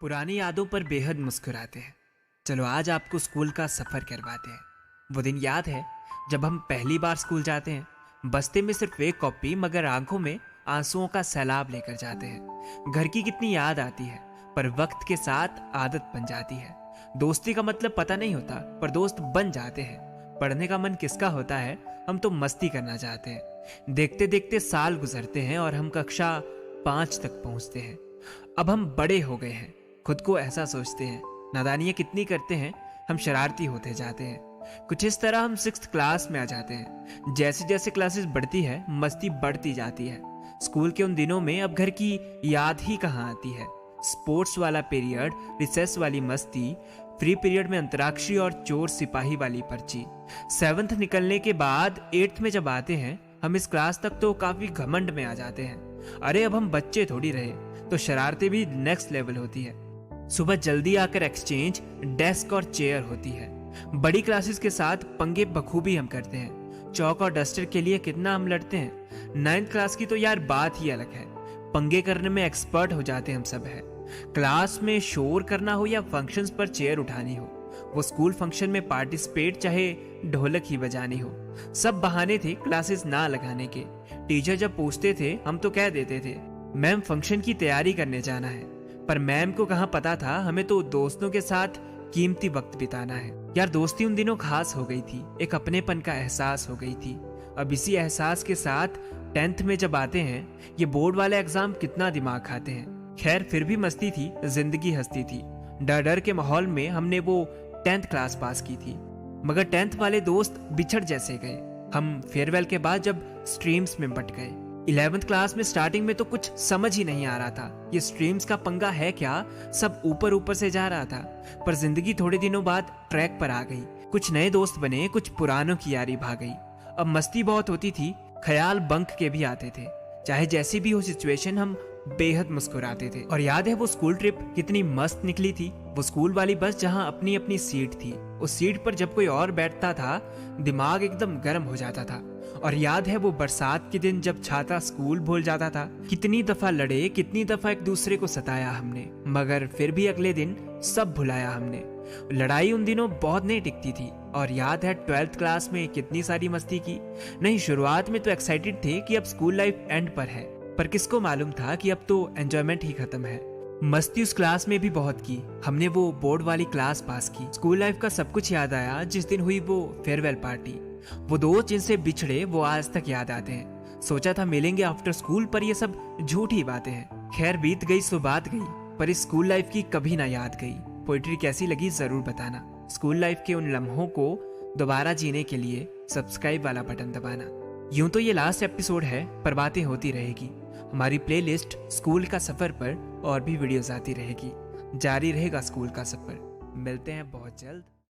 पुरानी यादों पर बेहद मुस्कुराते हैं। चलो आज आपको स्कूल का सफ़र करवाते हैं। वो दिन याद है जब हम पहली बार स्कूल जाते हैं, बस्ते में सिर्फ एक कॉपी मगर आंखों में आंसुओं का सैलाब लेकर जाते हैं। घर की कितनी याद आती है पर वक्त के साथ आदत बन जाती है। दोस्ती का मतलब पता नहीं होता पर दोस्त बन जाते हैं। पढ़ने का मन किसका होता है, हम तो मस्ती करना चाहते हैं। देखते देखते साल गुजरते हैं और हम कक्षा 5 तक पहुंचते हैं। अब हम बड़े हो गए हैं, खुद को ऐसा सोचते हैं। नादानियां कितनी करते हैं, हम शरारती होते जाते हैं। कुछ इस तरह हम 6th क्लास में आ जाते हैं। जैसे जैसे क्लासेस बढ़ती है मस्ती बढ़ती जाती है। स्कूल के उन दिनों में अब घर की याद ही कहाँ आती है। स्पोर्ट्स वाला पीरियड, रिसेस वाली मस्ती, फ्री पीरियड में अंतराक्षरी और चोर सिपाही वाली पर्ची। 7th निकलने के बाद 8th में जब आते हैं हम इस क्लास तक तो काफी घमंड में आ जाते हैं। अरे अब हम बच्चे थोड़ी रहे, तो शरारतें भी नेक्स्ट लेवल होती है। सुबह जल्दी आकर एक्सचेंज, डेस्क और चेयर होती है। बड़ी क्लासेस के साथ पंगे बखूबी हम करते हैं। चौक और डस्टर के लिए कितना हम लड़ते हैं। 9th क्लास की तो यार बात ही अलग है। पंगे करने में एक्सपर्ट हो जाते हम सब है। क्लास में शोर करना हो या फंक्शंस पर चेयर उठानी हो, वो स्कूल फंक्शन में पार्टिसिपेट चाहे ढोलक ही बजानी हो, सब बहाने थे क्लासेस ना लगाने के। टीचर जब पूछते थे हम तो कह देते थे मैम फंक्शन की तैयारी करने जाना है। पर मैम को कहाँ पता था हमें तो दोस्तों के साथ कीमती वक्त बिताना है। यार दोस्ती उन दिनों खास हो गई थी, एक अपनेपन का एहसास हो गई थी। अब इसी एहसास के साथ 10th में जब आते हैं, ये बोर्ड वाले एग्जाम कितना दिमाग खाते हैं। खैर फिर भी मस्ती थी, जिंदगी हंसती थी। डर डर के माहौल में हमने वो 10th क्लास पास की थी। मगर 10th वाले दोस्त बिछड़ जैसे गए। हम फेयरवेल के बाद जब स्ट्रीम्स में बट गए। 11th क्लास में स्टार्टिंग में तो कुछ समझ ही नहीं आ रहा था, ये स्ट्रीम्स का पंगा है क्या, सब ऊपर ऊपर से जा रहा था। पर जिंदगी थोड़े दिनों बाद ट्रैक पर आ गई। कुछ नए दोस्त बने, कुछ पुरानों की यारी भाग गई। अब मस्ती बहुत होती थी, ख्याल बंक के भी आते थे। चाहे जैसी भी हो सिचुएशन, हम बेहद मुस्कुराते थे। और याद है वो स्कूल ट्रिप कितनी मस्त निकली थी। वो स्कूल वाली बस जहाँ अपनी अपनी सीट थी, उस सीट पर जब कोई और बैठता था दिमाग एकदम गर्म हो जाता था। और याद है वो बरसात के दिन जब छाता स्कूल भूल जाता था। कितनी दफा लड़े, कितनी दफा एक दूसरे को सताया हमने, मगर फिर भी अगले दिन सब भुलाया हमने। लड़ाई उन दिनों बहुत नहीं टिकती थी। और याद है 12th क्लास में कितनी सारी मस्ती की। नहीं, शुरुआत में तो एक्साइटेड थे कि अब स्कूल लाइफ एंड पर है, पर किसको मालूम था कि अब तो एंजॉयमेंट ही खत्म है। मस्ती उस क्लास में भी बहुत की। हमने वो बोर्ड वाली क्लास पास की। स्कूल लाइफ का सब कुछ याद आया जिस दिन हुई वो फेयरवेल पार्टी। वो दोस्त जिनसे बिछड़े वो आज तक याद आते हैं। सोचा था मिलेंगे आफ्टर स्कूल, पर ये सब झूठी बातें हैं। खैर बीत गई सो बात गई, पर इस स्कूल लाइफ की कभी ना याद गई। पोइट्री कैसी लगी जरूर बताना। स्कूल लाइफ के उन लम्हों को दोबारा जीने के लिए सब्सक्राइब वाला बटन दबाना। यूं तो ये लास्ट एपिसोड है, पर बातें होती रहेगी। हमारी प्लेलिस्ट स्कूल का सफर पर और भी वीडियोस आती रहेगी। जारी रहेगा स्कूल का सफर। मिलते हैं बहुत जल्द।